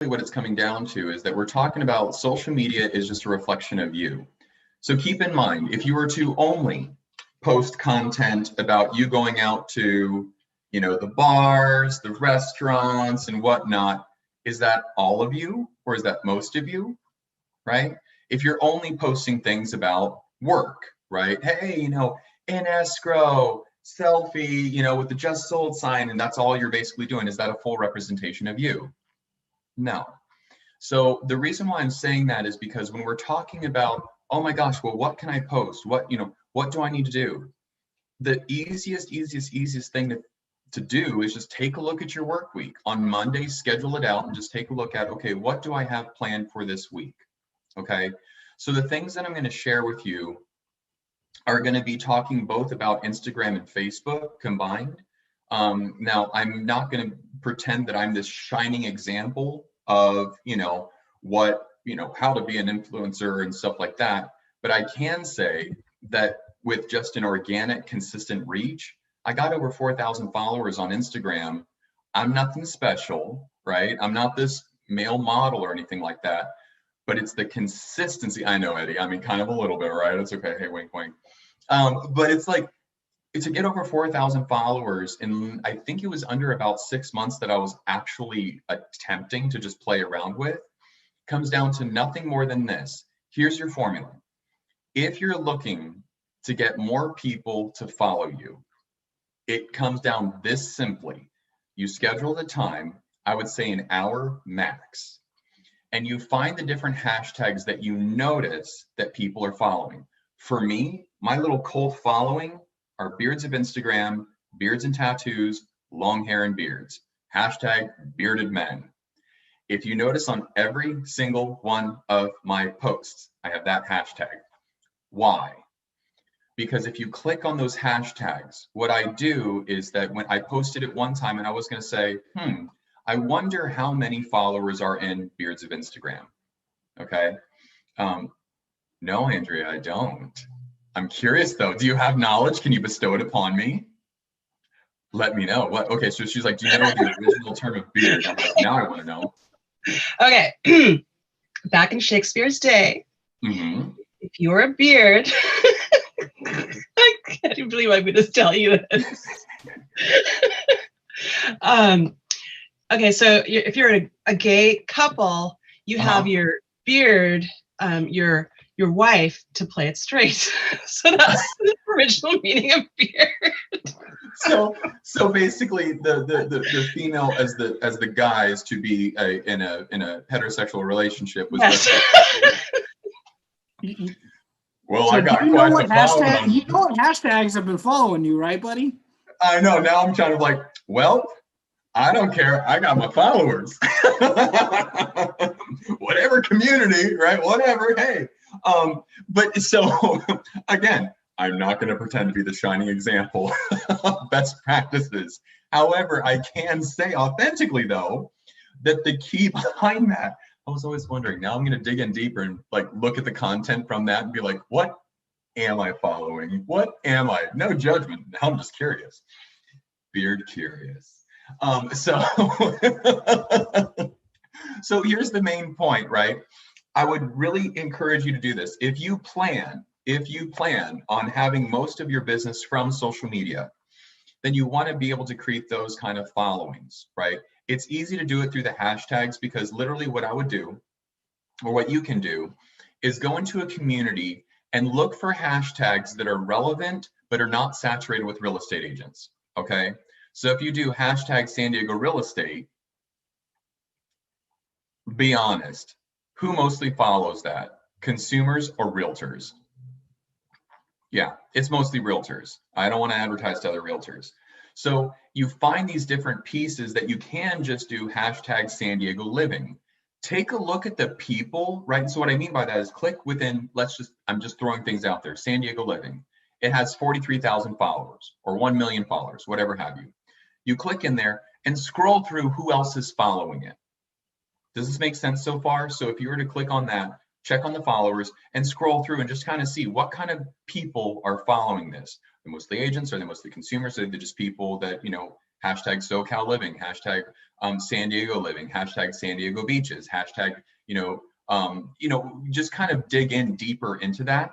what it's coming down to is that we're talking about social media is just a reflection of you. So keep in mind, if you were to only post content about you going out to, the bars, the restaurants and whatnot, is that all of you or is that most of you, right? If you're only posting things about work, right? Hey, in escrow, selfie, with the just sold sign, and that's all you're basically doing, is that a full representation of you? No. So the reason why I'm saying that is because when we're talking about, oh my gosh, well, what can I post? What do I need to do? The easiest thing to do is just take a look at your work week. On Monday, schedule it out and just take a look at, okay, what do I have planned for this week? Okay. So the things that I'm going to share with you are going to be talking both about Instagram and Facebook combined. Now, I'm not going to pretend that I'm this shining example of, how to be an influencer and stuff like that. But I can say that with just an organic, consistent reach, I got over 4,000 followers on Instagram. I'm nothing special, right? I'm not this male model or anything like that, but it's the consistency. I know, Eddie, I mean, kind of a little bit, right? It's okay. Hey, wink, wink. But it's like, to get over 4,000 followers, and I think it was under about 6 months that I was actually attempting to just play around with, comes down to nothing more than this. Here's your formula. If you're looking to get more people to follow you, it comes down this simply. You schedule the time, I would say an hour max, and you find the different hashtags that you notice that people are following. For me, my little cult following are beards of Instagram, beards and tattoos, long hair and beards, hashtag bearded men. If you notice on every single one of my posts, I have that hashtag. Why? Because if you click on those hashtags, what I do is that when I posted it one time and I was going to say, I wonder how many followers are in beards of Instagram. Okay. No, Andrea, I don't. I'm curious though. Do you have knowledge? Can you bestow it upon me? Let me know. What? Okay, so she's like, do you know the original term of beard? I'm like, now I want to know. Okay. Back in Shakespeare's day, if you were a beard, I can't even believe I'm going to tell you this. Okay, so if you're a gay couple, you have your beard, your wife to play it straight. So that's the original meaning of beard. So basically, the female as the guy is to be in a heterosexual relationship was. Yes. Well, so I got quite the hashtag. You know what hashtags have been following you, right, buddy? I know. Now I'm kind of like, well, I don't care. I got my followers. Whatever community, right? Whatever. Hey. But so again, I'm not going to pretend to be the shining example of best practices. However, I can say authentically though, that the key behind that, I was always wondering, now I'm going to dig in deeper and like look at the content from that and be like, what am I following? What am I? No judgment. I'm just curious. Beard curious. So here's the main point, right? I would really encourage you to do this. If you plan on having most of your business from social media, then you want to be able to create those kind of followings, right? It's easy to do it through the hashtags because literally what I would do, or what you can do, is go into a community and look for hashtags that are relevant but are not saturated with real estate agents, okay? So if you do hashtag San Diego real estate, be honest, who mostly follows that? Consumers or realtors? Yeah, it's mostly realtors. I don't want to advertise to other realtors. So you find these different pieces that you can just do hashtag San Diego living. Take a look at the people, right? So what I mean by that is click within, I'm just throwing things out there, San Diego living. It has 43,000 followers or 1 million followers, whatever have you. You click in there and scroll through who else is following it. Does this make sense so far? So if you were to click on that, check on the followers and scroll through and just kind of see what kind of people are following this. They're mostly agents, or they're mostly consumers, or they're just people that, hashtag SoCal living, hashtag San Diego living, hashtag San Diego beaches, hashtag, just kind of dig in deeper into that.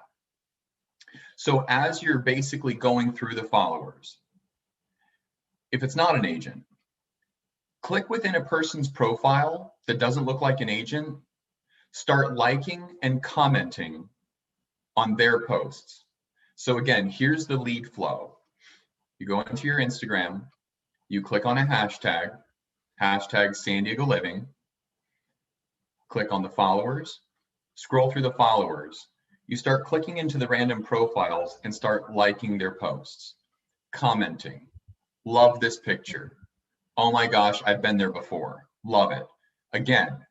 So as you're basically going through the followers, if it's not an agent, click within a person's profile that doesn't look like an agent, start liking and commenting on their posts. So again, here's the lead flow. You go into your Instagram, you click on a hashtag, hashtag San Diego living, click on the followers, scroll through the followers. You start clicking into the random profiles and start liking their posts, commenting, love this picture. Oh my gosh, I've been there before, love it. Again,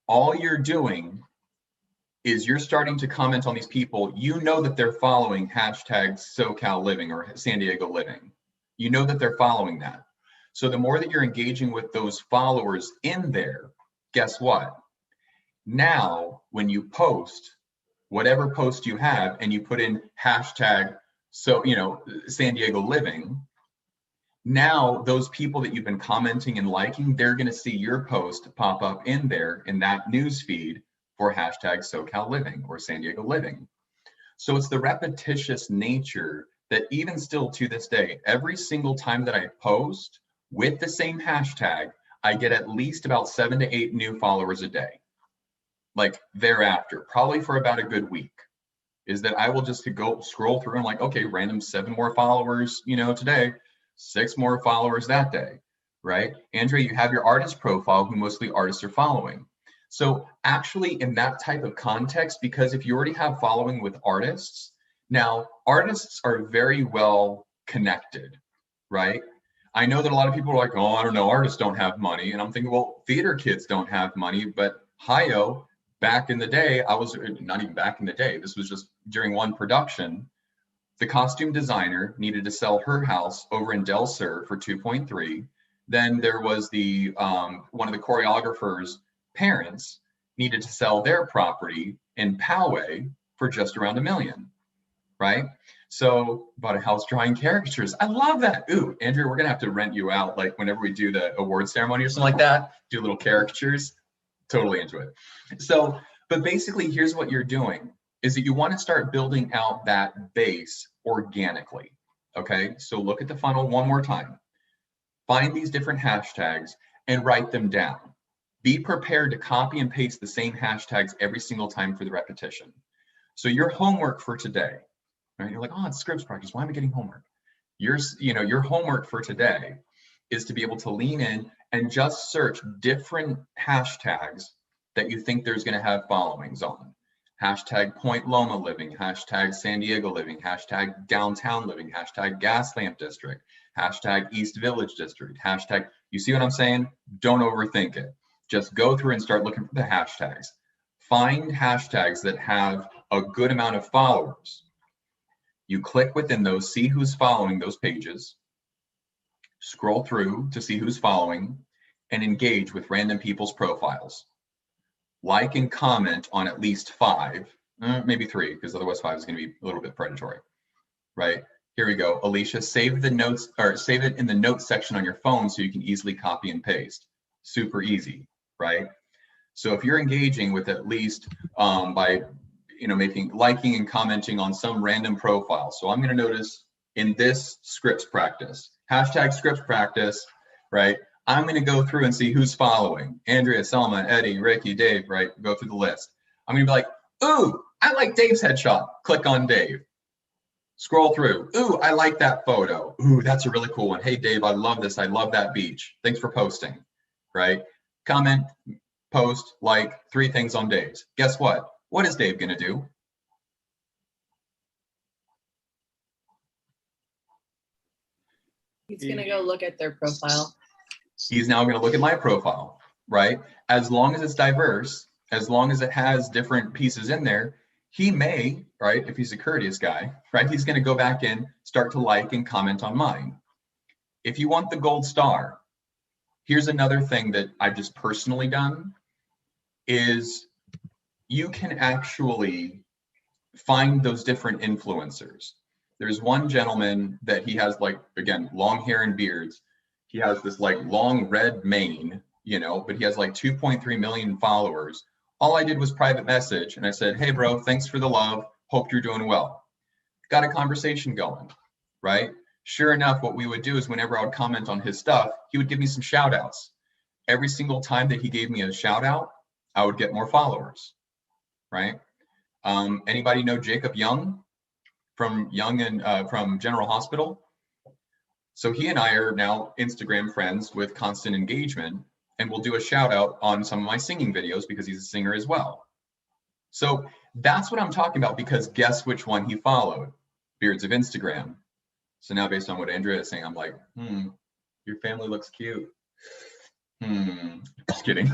all you're doing is you're starting to comment on these people. You know that they're following hashtag SoCal living or San Diego living. You know that they're following that. So the more that you're engaging with those followers in there, guess what? Now, when you post, whatever post you have, and you put in hashtag, San Diego living, now those people that you've been commenting and liking, they're going to see your post pop up in there in that news feed for hashtag SoCal living or San Diego living. So it's the repetitious nature that even still to this day, every single time that I post with the same hashtag, I get at least about 7 to 8 new followers a day. Like thereafter, probably for about a good week, is that I will just go scroll through and like, okay, random 7 more followers, today, 6 more followers that day, right? Andrea, you have your artist profile who mostly artists are following. So actually in that type of context, because if you already have following with artists, now artists are very well connected, right? I know that a lot of people are like, oh, I don't know, artists don't have money. And I'm thinking, well, theater kids don't have money, but hi-yo, back in the day, not even back in the day, this was just during one production, the costume designer needed to sell her house over in Del Sur for 2.3. Then there was the one of the choreographers' parents needed to sell their property in Poway for just around $1 million, right? So bought a house drawing caricatures. I love that. Ooh, Andrea, we're gonna have to rent you out, like whenever we do the award ceremony or something like that, do little caricatures. Totally into it. So, but basically here's what you're doing is that you want to start building out that base organically. Okay, so look at the funnel one more time. Find these different hashtags and write them down. Be prepared to copy and paste the same hashtags every single time for the repetition. So your homework for today, right? You're like, oh, it's scripts practice. Why am I getting homework? Your homework for today is to be able to lean in and just search different hashtags that you think there's going to have followings on. Hashtag Point Loma living, hashtag San Diego living, hashtag downtown living, hashtag gas lamp district, hashtag East Village district, hashtag, you see what I'm saying? Don't overthink it. Just go through and start looking for the hashtags. Find hashtags that have a good amount of followers. You click within those, see who's following those pages, scroll through to see who's following, and engage with random people's profiles. Like and comment on at least 5, maybe 3, because otherwise 5 is going to be a little bit predatory, right? Here we go. Alicia, save the notes or save it in the notes section on your phone so you can easily copy and paste. Super easy, right? So if you're engaging with at least by liking and commenting on some random profile. So I'm going to notice in this scripts practice, hashtag scripts practice, right? I'm going to go through and see who's following. Andrea, Selma, Eddie, Ricky, Dave, right? Go through the list. I'm going to be like, ooh, I like Dave's headshot. Click on Dave. Scroll through. Ooh, I like that photo. Ooh, that's a really cool one. Hey, Dave, I love this. I love that beach. Thanks for posting, right? Comment, post, like 3 things on Dave's. Guess what? What is Dave going to do? He's going to go look at their profile. He's now going to look at my profile, right? As long as it's diverse, as long as it has different pieces in there, he may, right, if he's a courteous guy, right, he's going to go back in, start to like and comment on mine. If you want the gold star, here's another thing that I've just personally done is you can actually find those different influencers. There's one gentleman that he has, like, again, long hair and beards. He has this like long red mane, you know, but he has like 2.3 million followers. All I did was private message and I said, hey bro, thanks for the love. Hope you're doing well. Got a conversation going, right? Sure enough, what we would do is whenever I would comment on his stuff, he would give me some shout outs. Every single time that he gave me a shout out, I would get more followers, right? Anybody know Jacob Young from from General Hospital? So he and I are now Instagram friends with constant engagement, and we'll do a shout out on some of my singing videos because he's a singer as well. So that's what I'm talking about, because guess which one he followed? Beards of Instagram. So now based on what Andrea is saying, I'm like, your family looks cute. Just kidding.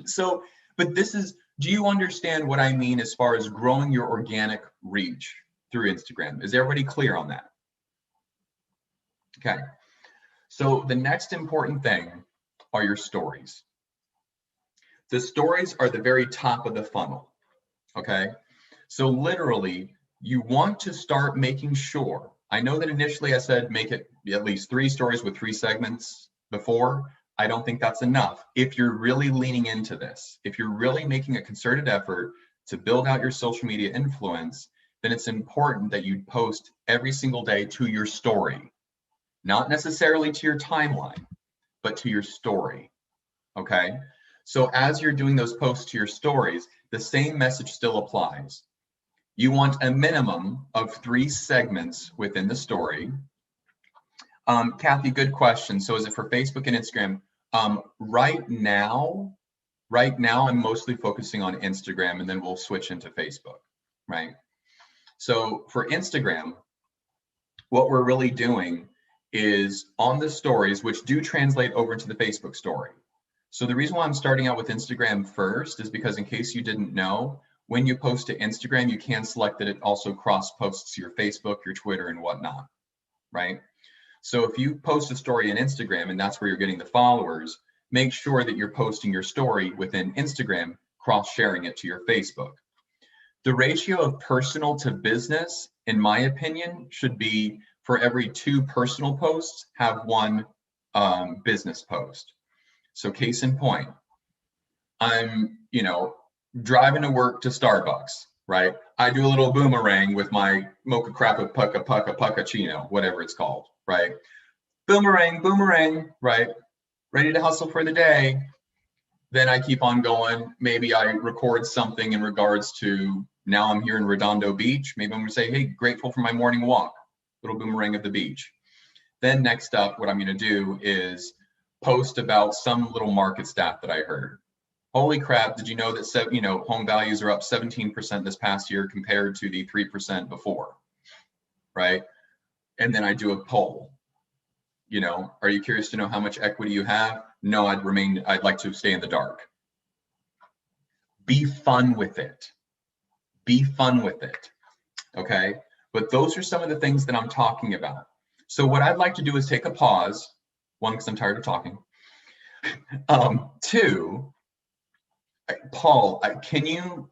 So, but this is, do you understand what I mean as far as growing your organic reach through Instagram? Is everybody clear on that? Okay. So the next important thing are your stories. The stories are the very top of the funnel. Okay. So literally, you want to start making sure. I know that initially I said make it at least 3 stories with 3 segments before. I don't think that's enough. If you're really leaning into this, if you're really making a concerted effort to build out your social media influence, then it's important that you post every single day to your story, not necessarily to your timeline, but to your story. Okay. So as you're doing those posts to your stories, the same message still applies. You want a minimum of 3 segments within the story. Kathy, good question. So is it for Facebook and Instagram? Right now, I'm mostly focusing on Instagram, and then we'll switch into Facebook, right? So for Instagram, what we're really doing is on the stories, which do translate over into the Facebook story. So the reason why I'm starting out with Instagram first is because in case you didn't know, when you post to Instagram, you can select that it also cross posts to your Facebook, your Twitter, and whatnot, right? So if you post a story in Instagram and that's where you're getting the followers, make sure that you're posting your story within Instagram, cross-sharing it to your Facebook. The ratio of personal to business, in my opinion, should be for every 2 personal posts, have 1 business post. So case in point, I'm, driving to work to Starbucks, right? I do a little boomerang with my mocha crappa puccacino, whatever it's called, right? Boomerang, right? Ready to hustle for the day. Then I keep on going. Maybe I record something in regards to, now I'm here in Redondo Beach. Maybe I'm gonna say, hey, grateful for my morning walk, little boomerang of the beach. Then next up, what I'm gonna do is post about some little market stat that I heard. Holy crap, did you know that home values are up 17% this past year compared to the 3% before, right? And then I do a poll. Are you curious to know how much equity you have? No, I'd like to stay in the dark. Be fun with it. Be fun with it, okay? But those are some of the things that I'm talking about. So what I'd like to do is take a pause. 1, because I'm tired of talking. 2, Paul, can you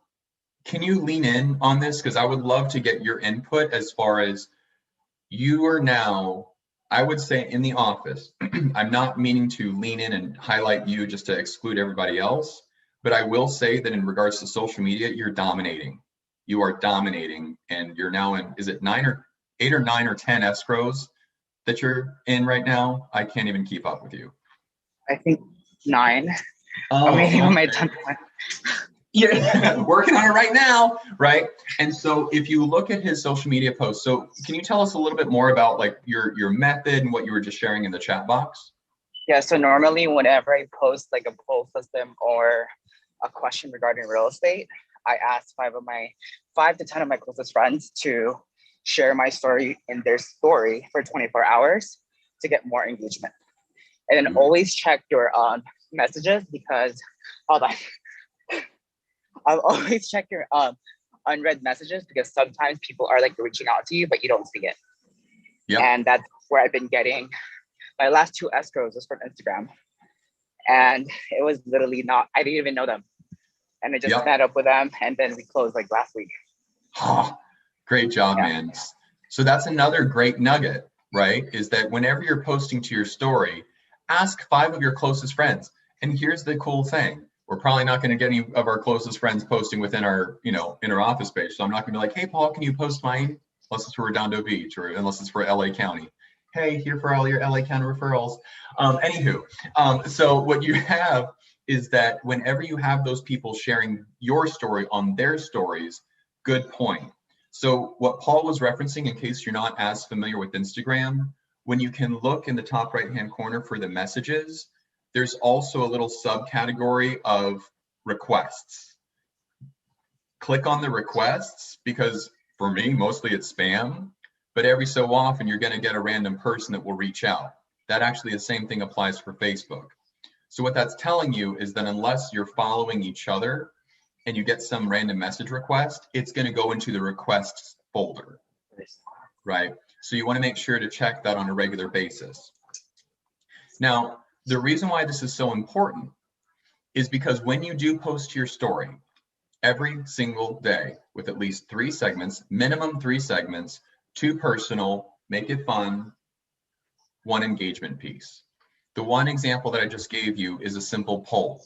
lean in on this? Because I would love to get your input as far as you are now, I would say, in the office. I'm not meaning to lean in and highlight you just to exclude everybody else, but I will say that in regards to social media, you're dominating. You are dominating, and you're now in, is it 8 or 9 or 10 escrows that you're in right now? I can't even keep up with you. I think 9. Oh, I'm waiting on my okay. 10th one. Yeah, working on it right now, right? And so if you look at his social media posts, so can you tell us a little bit more about like your method and what you were just sharing in the chat box? Yeah, so normally whenever I post like a poll system or a question regarding real estate, I ask 5 to 10 of my closest friends to share my story in their story for 24 hours to get more engagement. And then always check your messages, because hold on. I'll always check your unread messages, because sometimes people are like reaching out to you, but you don't see it. Yep. And that's where I've been getting my last 2 escrows was from Instagram. And it was literally not, I didn't even know them. And I just met up with them, and then we closed like last week. Oh, great job, man. So that's another great nugget. right, is that whenever you're posting to your story, ask 5 of your closest friends. And here's the cool thing. We're probably not going to get any of our closest friends posting within our, in our office page. So I'm not going to be like, hey, Paul, can you post mine? Unless it's for Redondo Beach or unless it's for LA County. Hey, here for all your LA County referrals. So what you have is that whenever you have those people sharing your story on their stories, good point. So what Paul was referencing, in case you're not as familiar with Instagram, when you can look in the top right-hand corner for the messages, there's also a little subcategory of requests. Click on the requests, because for me, mostly it's spam, but every so often you're going to get a random person that will reach out. That actually, the same thing applies for Facebook. So what that's telling you is that unless you're following each other and you get some random message request, it's going to go into the requests folder, right? So you want to make sure to check that on a regular basis. Now, the reason why this is so important is because when you do post your story every single day with at least 3 segments, minimum 3 segments, 2 personal, make it fun, 1 engagement piece. The one example that I just gave you is a simple poll.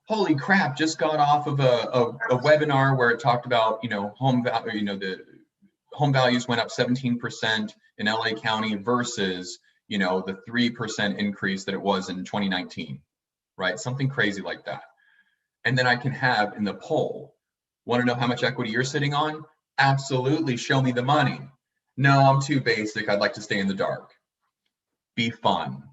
Holy crap, just got off of a webinar where it talked about, the home values went up 17% in LA County versus, the 3% increase that it was in 2019, right? Something crazy like that. And then I can have in the poll, want to know how much equity you're sitting on? Absolutely, show me the money. No, I'm too basic, I'd like to stay in the dark. Be fun.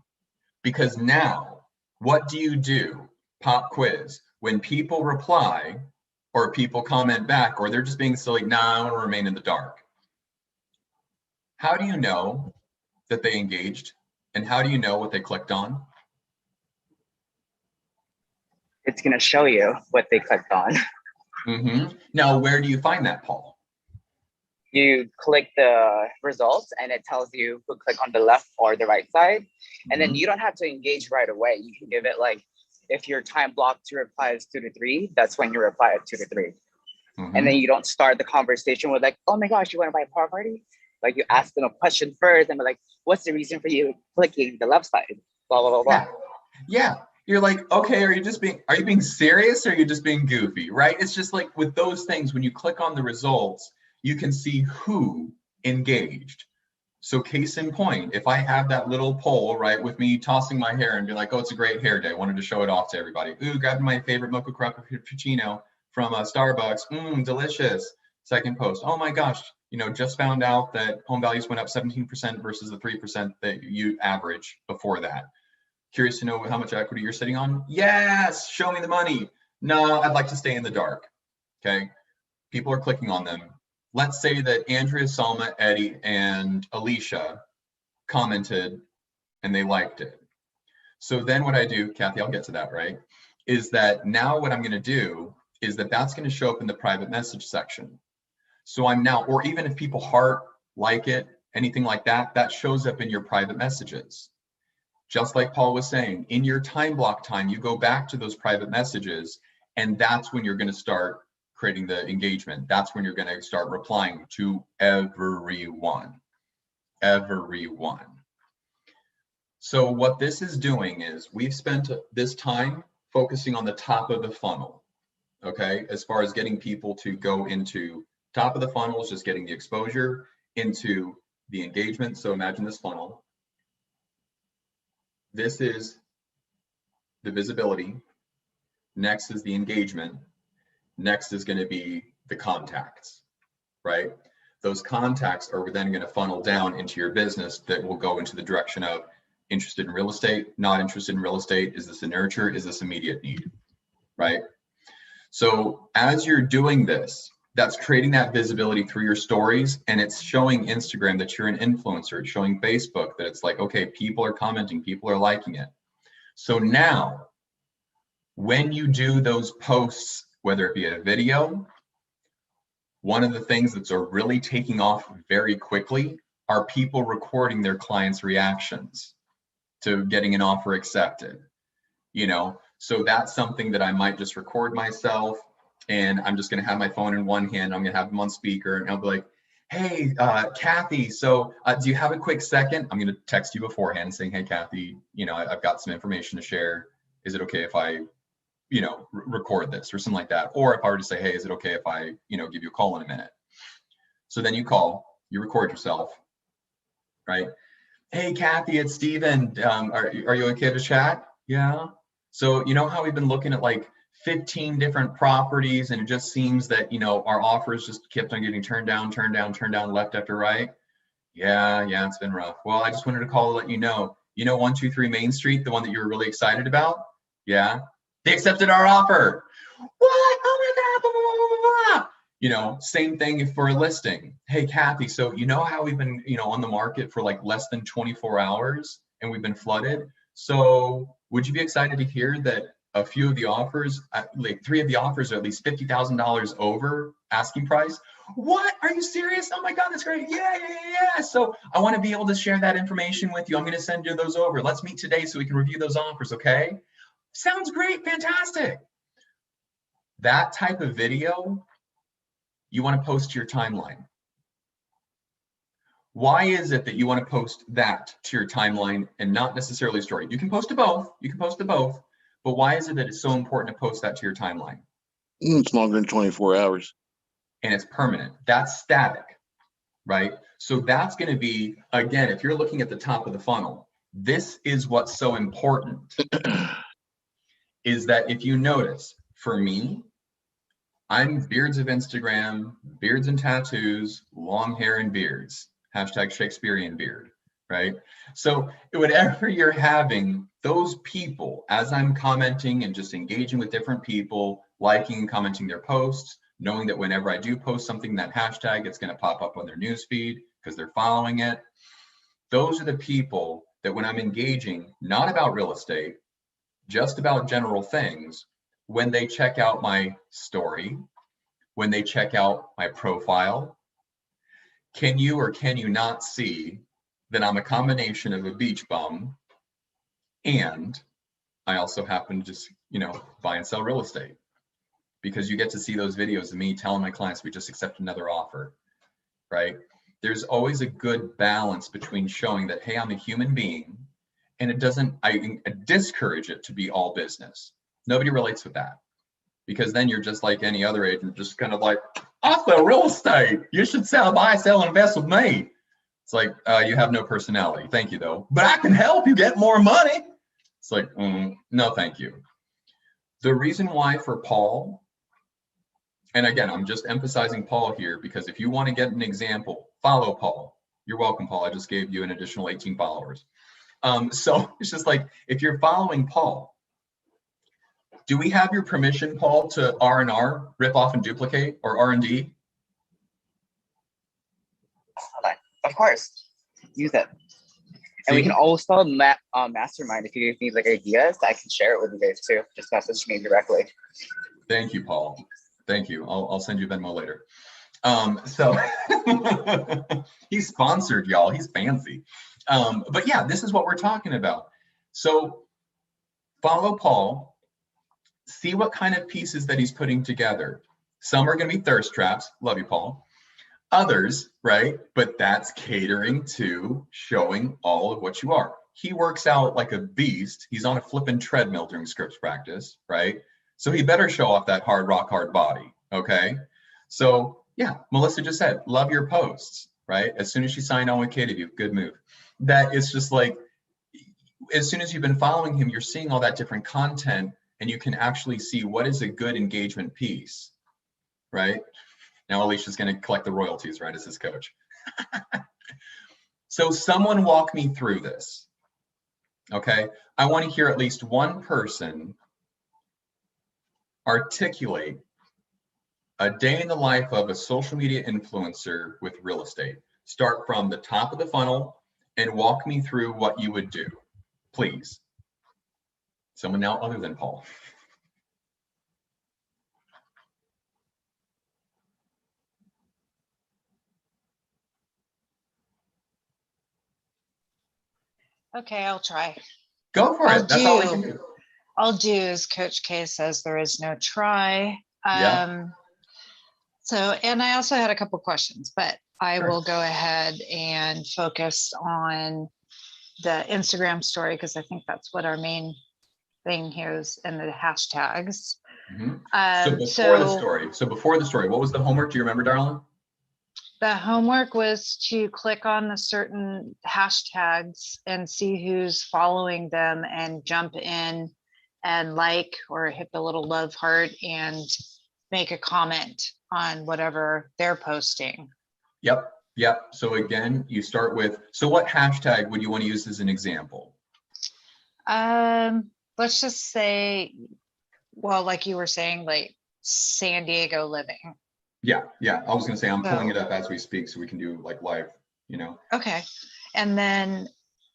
Because now, what do you do? Pop quiz. When people reply or people comment back or they're just being silly, nah, I want to remain in the dark. How do you know that they engaged? And how do you know what they clicked on? It's going to show you what they clicked on. Now, where do you find that, Paul? You click the results and it tells you who click on the left or the right side. And then you don't have to engage right away. You can give it like, if your time block to reply is 2 to 3, that's when you reply at 2 to 3. And then you don't start the conversation with like, oh my gosh, you want to buy a power party? Like you ask them a question first and be like, what's the reason for you clicking the left side? Blah, blah, blah, blah. Yeah. You're like, okay, are you being serious or are you just being goofy, right? It's just like with those things, when you click on the results, you can see who engaged. So case in point, if I have that little poll, right, with me tossing my hair and be like, oh, it's a great hair day, wanted to show it off to everybody. Ooh, grabbing my favorite mocha frappuccino from Starbucks, delicious. Second post, oh my gosh, just found out that home values went up 17% versus the 3% that you average before that. Curious to know how much equity you're sitting on? Yes, show me the money. No, I'd like to stay in the dark. Okay, people are clicking on them. Let's say that Andrea, Salma, Eddie, and Alicia commented and they liked it. So then what I do, Kathy, I'll get to that, right? Is that now what I'm going to do is that's going to show up in the private message section. So I'm now, or even if people heart, like it, anything like that, that shows up in your private messages. Just like Paul was saying, in your time block time, you go back to those private messages, and that's when you're going to start creating the engagement. That's when you're going to start replying to everyone. So what this is doing is we've spent this time focusing on the top of the funnel, okay? As far as getting people to go into top of the funnel is just getting the exposure into the engagement. So imagine this funnel. This is the visibility. Next is the engagement. Next is going to be the contacts, right? Those contacts are then going to funnel down into your business that will go into the direction of interested in real estate, not interested in real estate. Is this a nurture? Is this immediate need, right? So as you're doing this, that's creating that visibility through your stories, and it's showing Instagram that you're an influencer. It's showing Facebook that it's like, okay, people are commenting, people are liking it. So now, when you do those posts, whether it be a video, one of the things that's really taking off very quickly are people recording their clients' reactions to getting an offer accepted. So that's something that I might just record myself, and I'm just going to have my phone in one hand. I'm going to have them on speaker, and I'll be like, hey, Kathy, so do you have a quick second? I'm going to text you beforehand saying, hey, Kathy, I've got some information to share. Is it okay if I, record this or something like that? Or if I were to say, hey, is it okay if I, give you a call in a minute? So then you call, you record yourself, right? Hey, Kathy, it's Steven. Are you okay to chat? Yeah. So you know how we've been looking at like 15 different properties, and it just seems that, our offers just kept on getting turned down, left after right. Yeah, it's been rough. Well, I just wanted to call to let you know, 123 Main Street, the one that you were really excited about? Yeah. They accepted our offer. What? Oh my God. Blah, blah, blah, blah, blah. Same thing for a listing. Hey, Kathy, so you know how we've been, on the market for like less than 24 hours and we've been flooded? So would you be excited to hear that a few of the offers, like 3 of the offers are at least $50,000 over asking price? What? Are you serious? Oh my God, that's great. Yeah. So I want to be able to share that information with you. I'm going to send you those over. Let's meet today so we can review those offers, okay? Sounds great. Fantastic. That type of video you want to post to your timeline. Why is it that you want to post that to your timeline and not necessarily a story? You can post to both. But why is it that it's so important to post that to your timeline? It's longer than 24 hours. And it's permanent. That's static, right? So that's going to be, again, if you're looking at the top of the funnel, this is what's so important. Is that if you notice, for me, I'm beards of Instagram, beards and tattoos, long hair and beards, hashtag Shakespearean beard, right? So whatever you're having, those people, as I'm commenting and just engaging with different people, liking and commenting their posts, knowing that whenever I do post something, that hashtag, it's going to pop up on their newsfeed because they're following it. Those are the people that when I'm engaging, not about real estate, just about general things, when they check out my story, when they check out my profile, can you or can you not see that I'm a combination of a beach bum and I also happen to just, buy and sell real estate? Because you get to see those videos of me telling my clients we just accept another offer, right? There's always a good balance between showing that, hey, I'm a human being, and I discourage it to be all business. Nobody relates with that, because then you're just like any other agent, just kind of like, I sell real estate. You should buy, sell, and invest with me. It's like, you have no personality. Thank you, though. But I can help you get more money. It's like, no, thank you. The reason why for Paul, and again, I'm just emphasizing Paul here, because if you want to get an example, follow Paul. You're welcome, Paul. I just gave you an additional 18 followers. So it's just like, if you're following Paul, do we have your permission, Paul, to R&R, rip off and duplicate, or R&D? Of course, use it. And we can also mastermind. If you need like ideas, I can share it with you guys too. Just message me directly. Thank you, Paul. Thank you. I'll send you Venmo later. So he's sponsored, y'all. He's fancy. But yeah, this is what we're talking about. So follow Paul, see what kind of pieces that he's putting together. Some are going to be thirst traps. Love you, Paul. Others, right? But that's catering to showing all of what you are. He works out like a beast. He's on a flipping treadmill during scripts practice, right? So he better show off that rock hard body, okay? So yeah, Melissa just said, love your posts, right? As soon as she signed on with KW, good move. That is just like, as soon as you've been following him, you're seeing all that different content, and you can actually see what is a good engagement piece, right? Now Alicia's going to collect the royalties, right, as his coach. So someone walk me through this, okay? I want to hear at least one person articulate a day in the life of a social media influencer with real estate. Start from the top of the funnel and walk me through what you would do, please. Someone now other than Paul. Okay, I'll try. Go for it. That's all we can do. I'll do as Coach K says, there is no try. Yeah. So, and I also had a couple questions, but I Sure. will go ahead and focus on the Instagram story because I think that's what our main thing here is, and the hashtags. Mhm. Um, So before the story, what was the homework? Do you remember, darling? The homework was to click on the certain hashtags and see who's following them and jump in and like or hit the little love heart and make a comment on whatever they're posting. Yep. Yep. So again, you start with, so what hashtag would you want to use as an example? Let's just say, well, like you were saying, like San Diego living. Yeah. Yeah. I was going to say, I'm pulling So- it up as we speak so we can do like live, you know? Okay. And then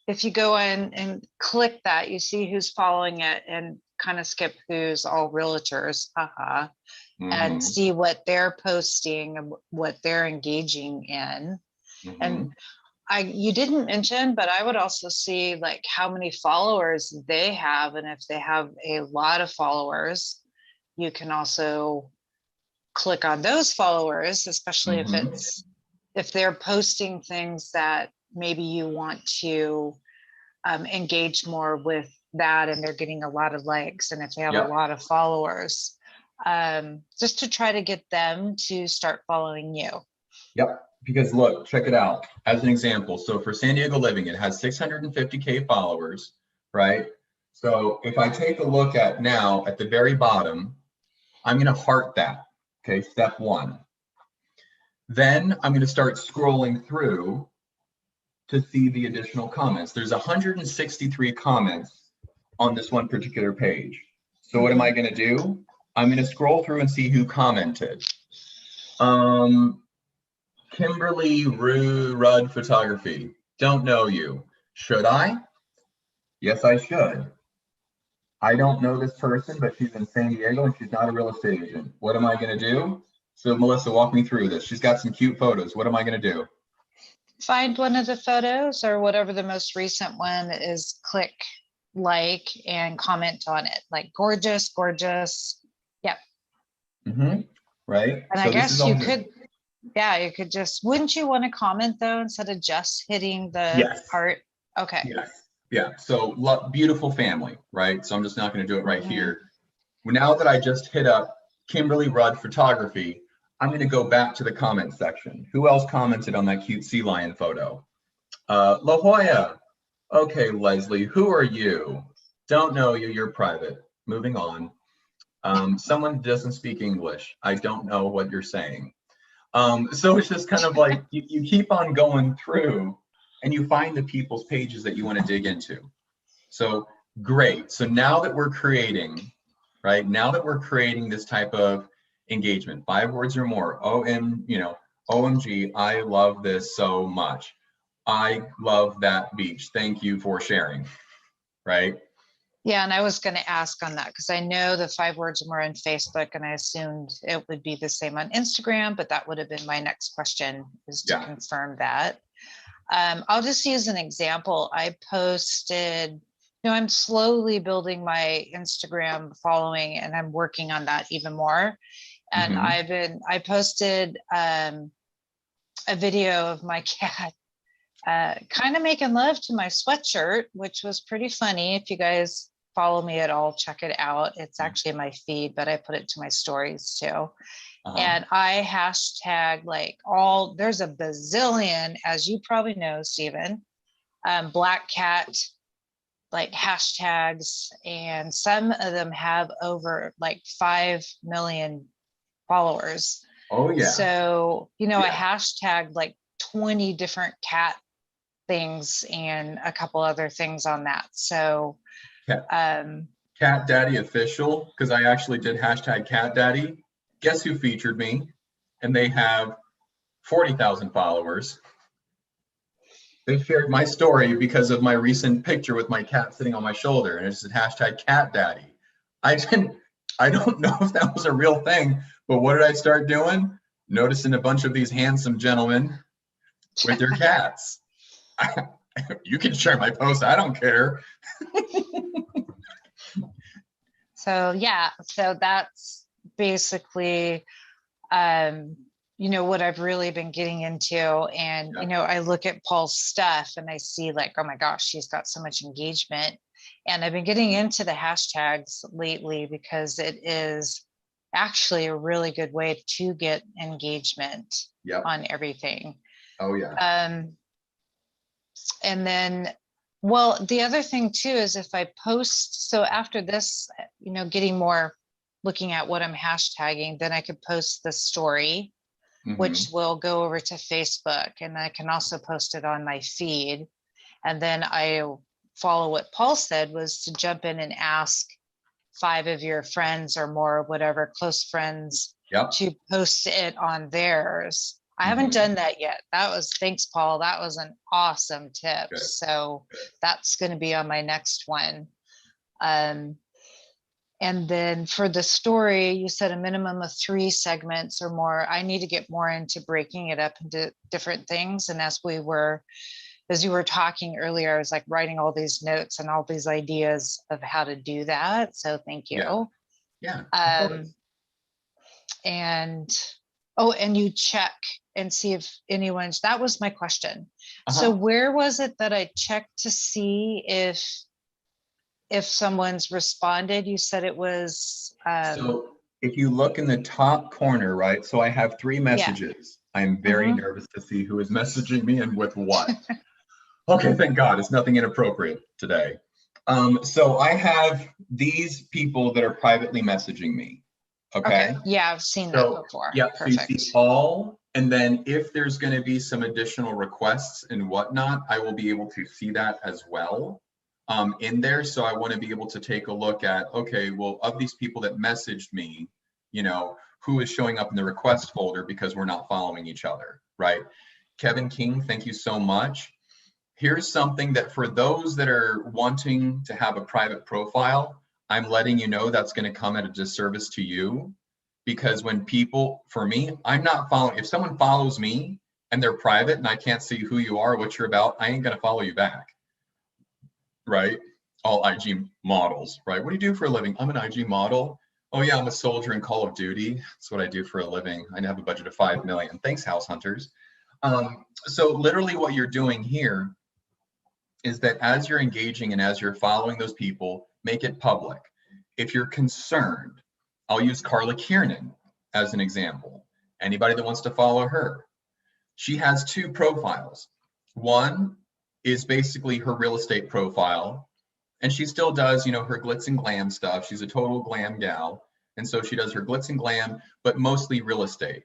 if you go in and click that, you see who's following it and kind of skip who's all realtors, haha, Mhm, and see what they're posting and what they're engaging in. mhm. And you didn't mention, but I would also see like how many followers they have. And if they have a lot of followers, you can also click on those followers, especially Mhm. if they're posting things that maybe you want to engage more with that and they're getting a lot of likes, and if they have Yep. a lot of followers, just to try to get them to start following you. Yep. Because look, check it out. As an example, so for San Diego Living, it has 650K followers, right? So if I take a look at now at the very bottom, I'm going to heart that. Okay, step one. Then I'm going to start scrolling through to see the additional comments. There's 163 comments on this one particular page. So what am I going to do? I'm going to scroll through and see who commented. Kimberly Rudd Photography. Don't know you. Should I? Yes, I should. I don't know this person, but she's in San Diego and she's not a real estate agent. What am I going to do? So Melissa, walk me through this. She's got some cute photos. What am I going to do? Find one of the photos or whatever the most recent one is, click like and comment on it. Like gorgeous, gorgeous. Yep. Mm-hmm. Right. And So I this is guess all you good. could, yeah, you could just, wouldn't you want to comment though, instead of just hitting the Yes. heart? Okay. Yes. Yeah. So beautiful family, right? So I'm just not going to do it right Mhm. here. Now that I just hit up Kimberly Rudd Photography, I'm going to go back to the comment section. Who else commented on that cute sea lion photo? La Jolla. Okay, Leslie, who are you? Don't know you. You're private. Moving on. Someone doesn't speak English. I don't know what you're saying. So it's just kind of like you keep on going through and you find the people's pages that you want to dig into. So great. So now that we're creating, right? Now that we're creating this type of engagement, 5 words or more, OMG, I love this so much. I love that beach. Thank you for sharing, right? Yeah, and I was going to ask on that because I know the 5 words or more on Facebook, and I assumed it would be the same on Instagram, but that would have been my next question, is to Yeah. confirm that. I'll just use an example. I posted, I'm slowly building my Instagram following, and I'm working on that even more. And Mhm. I posted a video of my cat kind of making love to my sweatshirt, which was pretty funny. If you guys follow me at all, check it out. It's actually in my feed, but I put it to my stories too. And I hashtag like there's a bazillion, as you probably know, Stephen, Black Cat like hashtags, and some of them have over like 5 million followers. Oh yeah. So, I Yeah. hashtagged like 20 different cat things and a couple other things on that. So, Cat Daddy Official, because I actually did hashtag Cat Daddy. Guess who featured me? And they have 40,000 followers. They shared my story because of my recent picture with my cat sitting on my shoulder, and it said hashtag Cat Daddy. I don't know if that was a real thing, but what did I start doing? Noticing a bunch of these handsome gentlemen with their cats. You can share my post. I don't care. so yeah, so that's basically what I've really been getting into. And, Yeah. I look at Paul's stuff and I see like, oh my gosh, she's got so much engagement. And I've been getting into the hashtags lately because it is actually a really good way to get engagement Yep. on everything. Oh yeah. And then, well, the other thing too is if I post, so after this, getting more, looking at what I'm hashtagging, then I could post the story, Mhm. which will go over to Facebook, and I can also post it on my feed. And then I follow what Paul said, was to jump in and ask 5 of your friends or more, whatever, close friends, Yep. to post it on theirs. I haven't Mhm. done that yet. Thanks, Paul. That was an awesome tip. Good. So Good. that's going to be on my next one. And then for the story, you said a minimum of 3 segments or more. I need to get more into breaking it up into different things. And as you were talking earlier, I was like writing all these notes and all these ideas of how to do that. So thank you. Yeah. Of course. And you check and see if anyone's, that was my question. So Uh-huh. where was it that I checked to see if someone's responded? You said it was, So if you look in the top corner, right? So I have 3 messages. I'm very Mhm. nervous to see who is messaging me and with what. Okay, thank God, it's nothing inappropriate today. So I have these people that are privately messaging me. Okay. Yeah, I've seen that So before. yeah, so you Perfect. see all, and then if there's going to be some additional requests and whatnot, I will be able to see that as well in there. So I want to be able to take a look at, okay, well, of these people that messaged me, who is showing up in the request folder because we're not following each other, right? Kevin King, thank you so much. Here's something that for those that are wanting to have a private profile, I'm letting you know that's going to come at a disservice to you, because when people, for me, I'm not following. If someone follows me and they're private and I can't see who you are, what you're about, I ain't going to follow you back. Right? All IG models, right? What do you do for a living? I'm an IG model. Oh yeah, I'm a soldier in Call of Duty. That's what I do for a living. I have a budget of 5 million. Thanks, House Hunters. So literally what you're doing here is that as you're engaging and as you're following those people, make it public. If you're concerned, I'll use Carla Kiernan as an example. Anybody that wants to follow her, she has 2 profiles. One is basically her real estate profile, and she still does, her glitz and glam stuff. She's a total glam gal, and so she does her glitz and glam, but mostly real estate.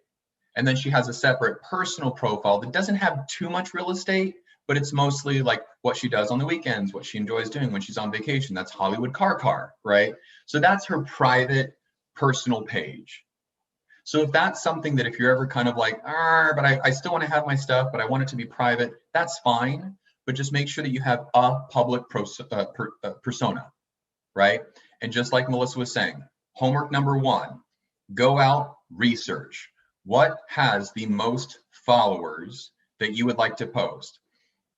And then she has a separate personal profile that doesn't have too much real estate, but it's mostly like what she does on the weekends, what she enjoys doing when she's on vacation. That's Hollywood Car, right? So that's her private personal page. So if that's something that if you're ever kind of like, but I still want to have my stuff, but I want it to be private, that's fine. But just make sure that you have a public persona, right? And just like Melissa was saying, homework number 1, go out, research. What has the most followers that you would like to post?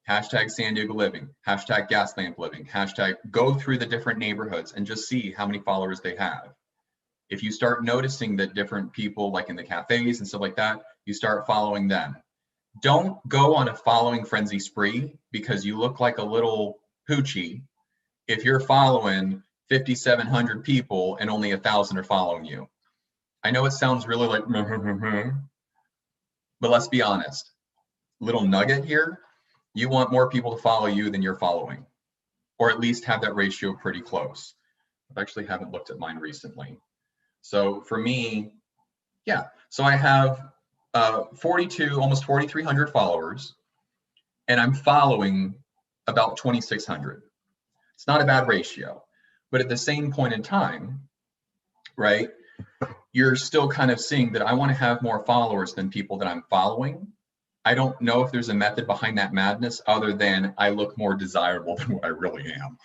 Hashtag San Diego Living, hashtag Gaslamp Living, hashtag go through the different neighborhoods and just see how many followers they have. If you start noticing that different people, like in the cafes and stuff like that, you start following them. Don't go on a following frenzy spree because you look like a little hoochie if you're following 5,700 people and only 1,000 are following you. I know it sounds really like, but let's be honest. Little nugget here, you want more people to follow you than you're following, or at least have that ratio pretty close. I actually haven't looked at mine recently. So for me, yeah, so I have 42, almost 4,300 followers, and I'm following about 2,600. It's not a bad ratio, but at the same point in time, right, you're still kind of seeing that I want to have more followers than people that I'm following. I don't know if there's a method behind that madness other than I look more desirable than what I really am.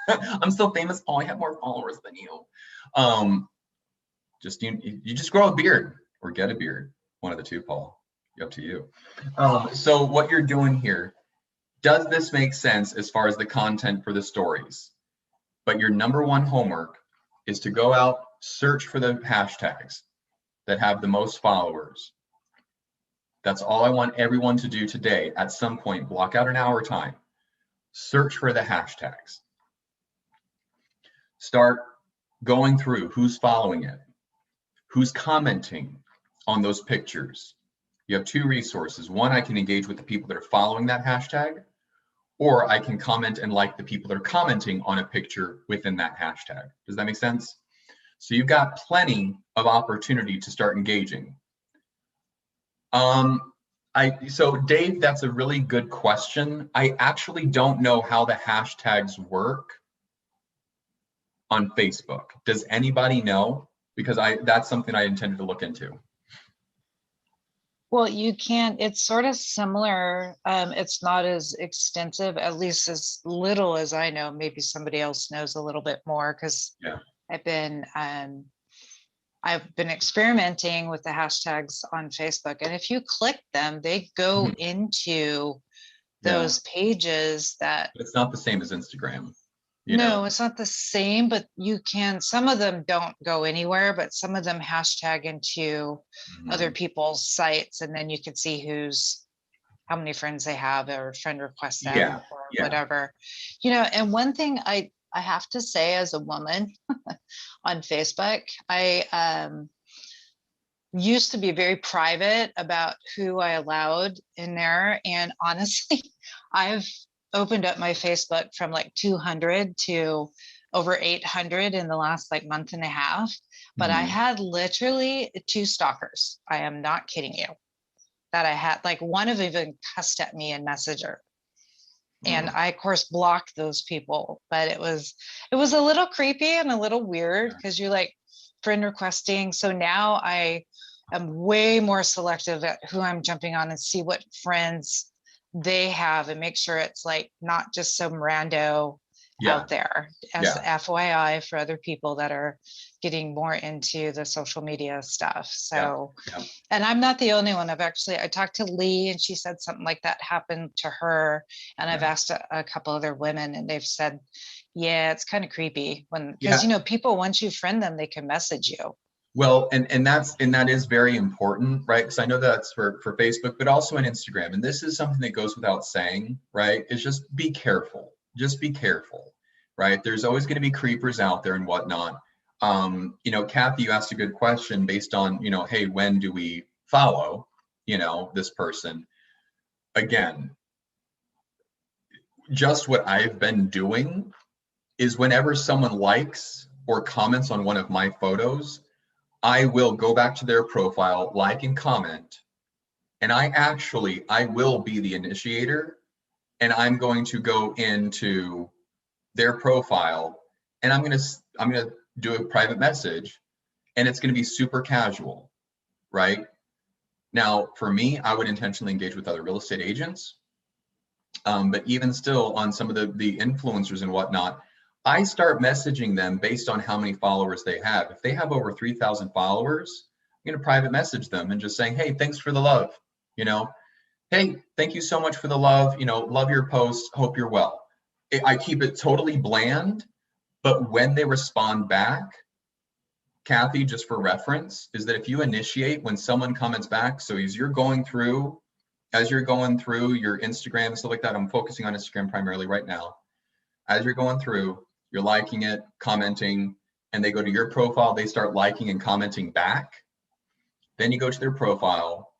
I'm so famous, Paul. I have more followers than you. You just grow a beard or get a beard. One of the two, Paul. Up to you. So what you're doing here, does this make sense as far as the content for the stories? But your number 1 homework is to go out, search for the hashtags. that have the most followers. That's all I want everyone to do today. At some point, block out an hour time, search for the hashtags. Start going through who's following it, who's commenting on those pictures. You have two resources. One, I can engage with the people that are following that hashtag, or I can comment and like the people that are commenting on a picture within that hashtag. Does that make sense? So you've got plenty of opportunity to start engaging. So Dave, that's a really good question. I actually don't know how the hashtags work on Facebook. Does anybody know? Because that's something I intended to look into. Well, you can, it's sort of similar. It's not as extensive, at least as little as I know. Maybe somebody else knows a little bit more, because Yeah. I've been experimenting with the hashtags on Facebook, and if you click them, they go into those pages that. But it's not the same as Instagram. No, it's not the same, but you can, some of them don't go anywhere, but some of them hashtag into other people's sites, and then you can see how many friends they have or friend request them or whatever, and one thing I have to say, as a woman on Facebook, I used to be very private about who I allowed in there. And honestly, I've opened up my Facebook from like 200 to over 800 in the last like month and a half. But I had literally 2 stalkers. I am not kidding you. That I had, like, one of even cussed at me in Messenger. And I, of course, blocked those people. But it was a little creepy and a little weird, because you're like friend requesting. So now I am way more selective at who I'm jumping on and see what friends they have, and make sure it's like not just some rando out there, as FYI for other people that are getting more into the social media stuff. So, and I'm not the only one. I talked to Lee, and she said something like that happened to her. And I've asked a couple other women, and they've said, yeah, it's kind of creepy because people, once you friend them, they can message you. Well, and that is very important, right? Because I know that's for Facebook, but also on Instagram. And this is something that goes without saying, right? Is just be careful. Just be careful, right? There's always going to be creepers out there and whatnot. Kathy, you asked a good question based on, hey, when do we follow, this person? Again, just what I've been doing is whenever someone likes or comments on one of my photos, I will go back to their profile, like and comment, and I will be the initiator, and I'm going to go into their profile, and I'm gonna do a private message, and it's gonna be super casual, right? Now, for me, I would intentionally engage with other real estate agents, but even still, on some of the influencers and whatnot, I start messaging them based on how many followers they have. If they have over 3,000 followers, I'm going to private message them and just saying, hey, thanks for the love. Hey, thank you so much for the love. Love your posts. Hope you're well. I keep it totally bland, but when they respond back, Kathy, just for reference, is that if you initiate when someone comments back, so as you're going through your Instagram and stuff like that, I'm focusing on Instagram primarily right now. As you're going through, you're liking it, commenting, and they go to your profile, they start liking and commenting back. Then you go to their profile,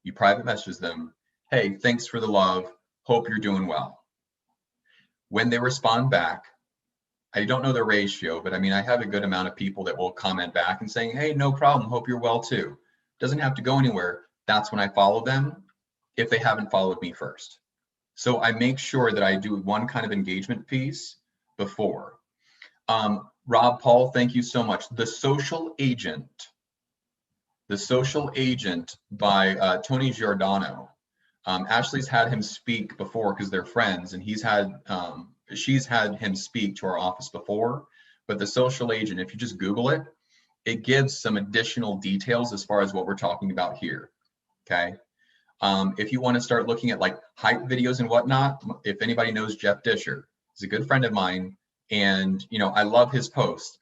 you private message them, hey, thanks for the love, hope you're doing well. When they respond back, I don't know the ratio, but I have a good amount of people that will comment back and saying, hey, no problem, hope you're well too. Doesn't have to go anywhere. That's when I follow them, if they haven't followed me first. So I make sure that I do one kind of engagement piece before. Rob Paul, thank you so much. The Social Agent by Tony Giordano. Ashley's had him speak before because they're friends, and she's had him speak to our office before. But The Social Agent, if you just Google it, it gives some additional details as far as what we're talking about here. Okay. If you want to start looking at like hype videos and whatnot, if anybody knows Jeff Disher, he's a good friend of mine, and I love his posts.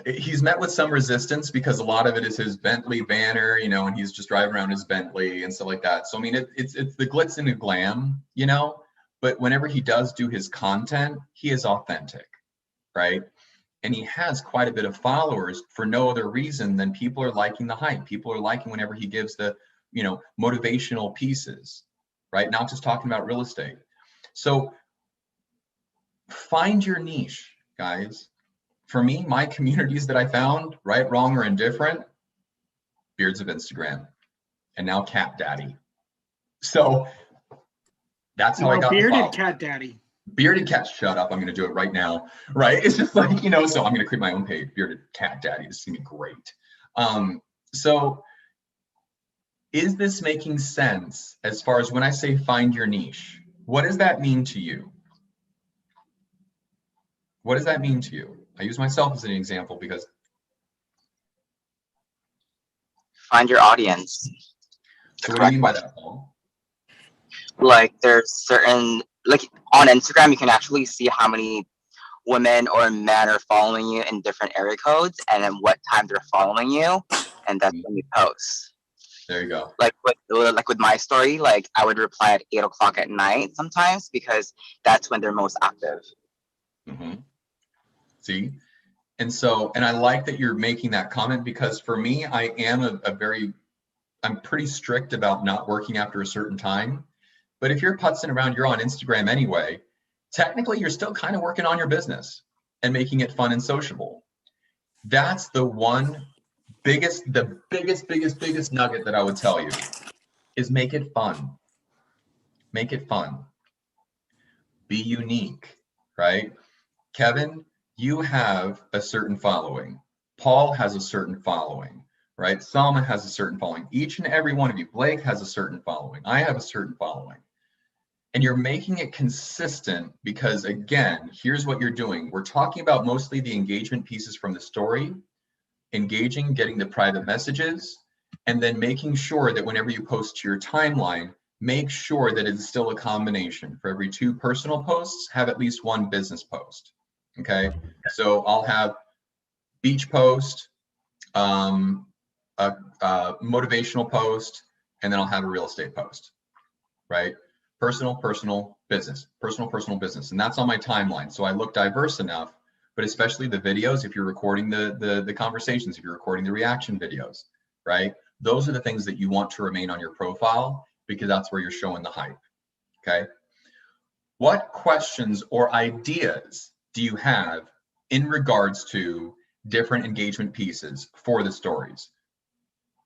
he's met with some resistance because a lot of it is his Bentley banner, you know, and he's just driving around his Bentley and stuff like that. So I mean, it's the glitz and the glam, you know, but whenever he does do his content, he is authentic, right? And he has quite a bit of followers for no other reason than people are liking the hype. People are liking whenever he gives the, you know, motivational pieces, right? Not just talking about real estate. So find your niche, guys. For me, my communities that I found, right, wrong, or indifferent, Beards of Instagram, and now Cat Daddy. So that's how I got the Bearded follow. Cat Daddy. Bearded Cat, shut up, I'm gonna do it right now, right? It's just like, you know, so I'm gonna create my own page, Bearded Cat Daddy. This is gonna be great. So is this making sense as far as when I say find your niche? What does that mean to you? What does that mean to you? I use myself as an example because. Find your audience. So what do you mean by that, Paul? Like there's certain, like on Instagram, you can actually see how many women or men are following you in different area codes and then what time they're following you. And that's when you post. There you go. Like with my story, like I would reply at 8 o'clock at night sometimes because that's when they're most active. Mm-hmm. See? And so, and I like that you're making that comment because for me, I am I'm pretty strict about not working after a certain time. But if you're putzing around, you're on Instagram anyway, technically you're still kind of working on your business and making it fun and sociable. That's the biggest nugget that I would tell you is make it fun. Make it fun. Be unique, right? Kevin, you have a certain following. Paul has a certain following, right? Salma has a certain following. Each and every one of you, Blake has a certain following. I have a certain following. And you're making it consistent because, again, here's what you're doing. We're talking about mostly the engagement pieces from the story, engaging, getting the private messages, and then making sure that whenever you post to your timeline, make sure that it's still a combination. For every 2 personal posts, have at least 1 business post. Okay, so I'll have beach post, a motivational post, and then I'll have a real estate post, right? Personal, business, personal, business. And that's on my timeline. So I look diverse enough, but especially the videos, if you're recording the conversations, if you're recording the reaction videos, right? Those are the things that you want to remain on your profile because that's where you're showing the hype, okay? What questions or ideas do you have in regards to different engagement pieces for the stories?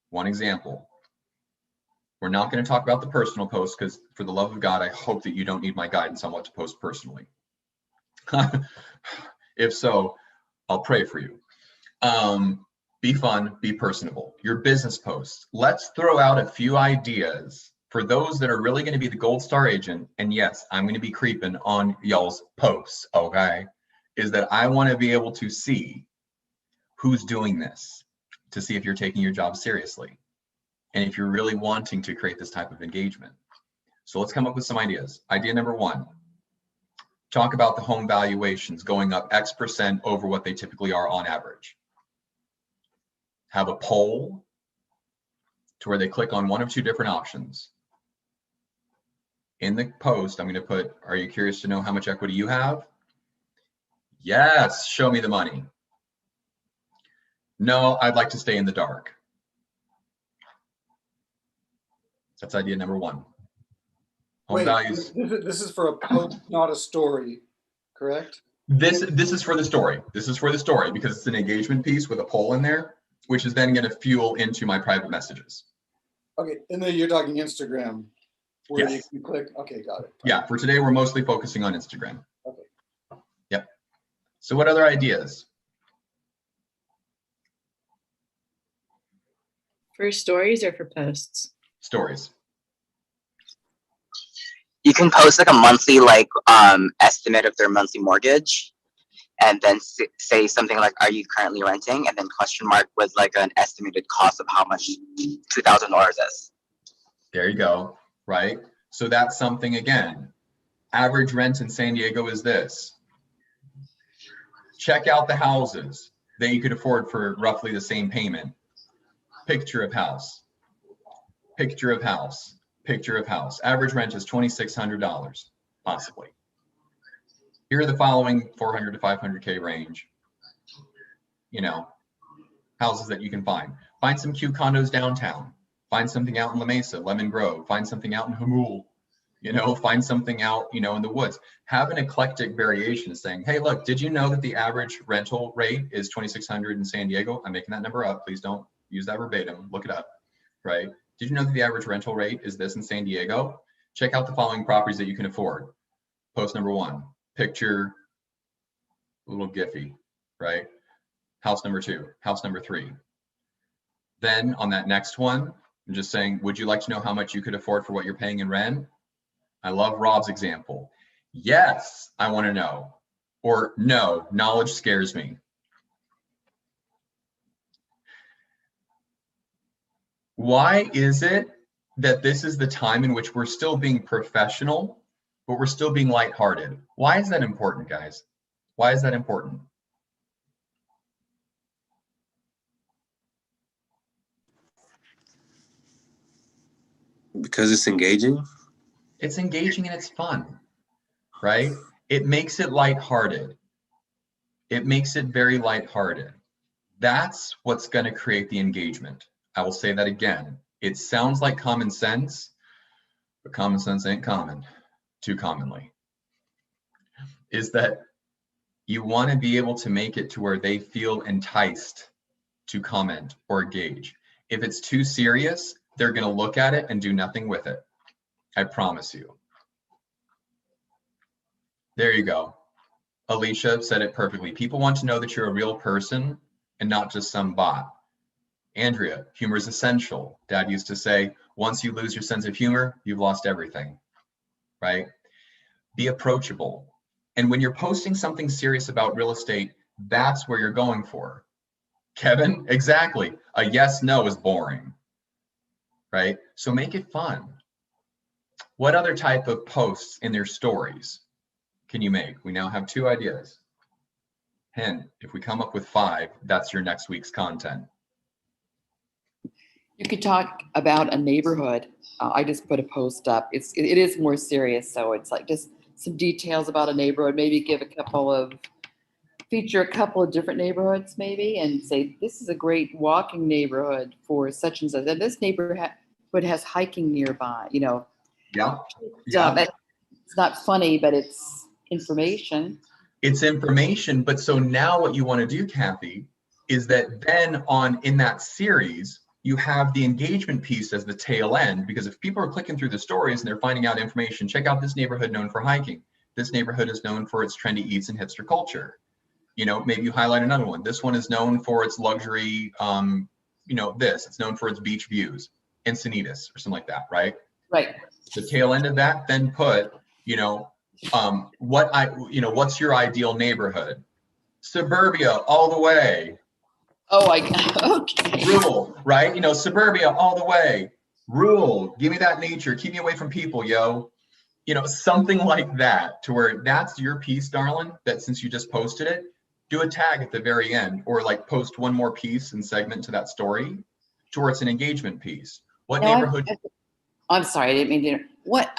One example. We're not going to talk about the personal post because for the love of God, I hope that you don't need my guidance on what to post personally. If so, I'll pray for you. Be fun, be personable. Your business posts. Let's throw out a few ideas for those that are really going to be the gold star agent. And yes, I'm going to be creeping on y'all's posts, okay? Is that I want to be able to see who's doing this to see if you're taking your job seriously and if you're really wanting to create this type of engagement. So let's come up with some ideas. Idea number 1, talk about the home valuations going up X% over what they typically are on average. Have a poll to where they click on 1 of 2 different options. In the post, I'm going to put, are you curious to know how much equity you have? Yes, show me the money. No, I'd like to stay in the dark. That's idea number 1. Home values. This is for a post, not a story, correct? This is for the story. This is for the story because it's an engagement piece with a poll in there, which is then going to fuel into my private messages. Okay, and then you're talking Instagram, where Yes. you can click. Okay, got it. Yeah, for today, we're mostly focusing on Instagram. Okay. Yep. So what other ideas? For stories or for posts? Stories. You can post like a monthly estimate of their monthly mortgage and then say something like, are you currently renting? And then question mark with like an estimated cost of how much $2,000 is. There you go, right? So that's something, again, average rent in San Diego is this. Check out the houses. that you could afford for roughly the same payment. Picture of house. Picture of house. Picture of house. Average rent is $2,600, possibly. Here are the following 400 to 500K range, you know, houses that you can find. Find some cute condos downtown. Find something out in La Mesa, Lemon Grove. Find something out in Hamul. You know, find something out, you know, in the woods. Have an eclectic variation saying, hey, look, did you know that the average rental rate is $2,600 in San Diego? I'm making that number up. Please don't use that verbatim. Look it up, right? Did you know that the average rental rate is this in San Diego? Check out the following properties that you can afford. Post number 1, picture, a little Giphy, right? House number 2, house number 3. Then on that next one, I'm just saying, would you like to know how much you could afford for what you're paying in rent? I love Rob's example. Yes, I want to know. Or no, knowledge scares me. Why is it that this is the time in which we're still being professional, but we're still being lighthearted? Why is that important, guys? Why is that important? Because it's engaging. It's engaging and it's fun, right? It makes it lighthearted. It makes it very lighthearted. That's what's going to create the engagement. I will say that again. It sounds like common sense, but common sense ain't common too commonly. Is that you want to be able to make it to where they feel enticed to comment or engage. If it's too serious, they're going to look at it and do nothing with it. I promise you. There you go. Alicia said it perfectly. People want to know that you're a real person and not just some bot. Andrea, humor is essential. Dad used to say, once you lose your sense of humor, you've lost everything, right? Be approachable. And when you're posting something serious about real estate, that's where you're going for. Kevin, exactly. A yes, no is boring, right? So make it fun. What other type of posts in their stories can you make? We now have 2 ideas. Hint, if we come up with 5, that's your next week's content. You could talk about a neighborhood. I just put a post up. It is more serious, so it's like just some details about a neighborhood. Maybe feature a couple of different neighborhoods, maybe, and say this is a great walking neighborhood for such and such. And this neighborhood has hiking nearby. You know. Yeah. It's not funny, but it's information. It's information, but so now what you want to do, Kathy, is that then in that series, you have the engagement piece as the tail end, because if people are clicking through the stories and they're finding out information, check out this neighborhood known for hiking. This neighborhood is known for its trendy eats and hipster culture. You know, maybe you highlight another one. This one is known for its luxury, it's known for its beach views, Encinitas or something like that, right? Right. The tail end of that, then put, what's your ideal neighborhood? Suburbia all the way. Oh, okay. Rural, right? Suburbia all the way. Rural, give me that nature, keep me away from people, yo. Something like that, to where that's your piece, darling, that since you just posted it, do a tag at the very end, or like post one more piece and segment to that story to where it's an engagement piece. What neighborhood? I'm sorry, I didn't mean to.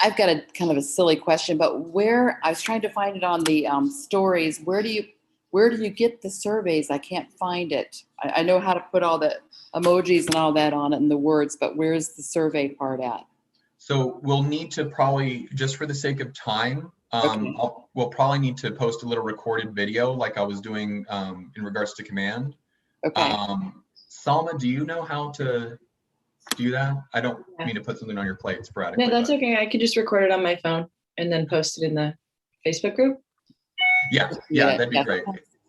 I've got a kind of a silly question, but I was trying to find it on the stories. Where do you get the surveys? I can't find it. I know how to put all the emojis and all that on it and the words, but where's the survey part at? So we'll need to probably, just for the sake of time, Okay. we'll probably need to post a little recorded video like I was doing in regards to command. Okay. Salma, do you know how to do that? I don't mean to put something on your plate sporadically. No, that's okay. I could just record it on my phone and then post it in the Facebook group. Yeah, that'd be great.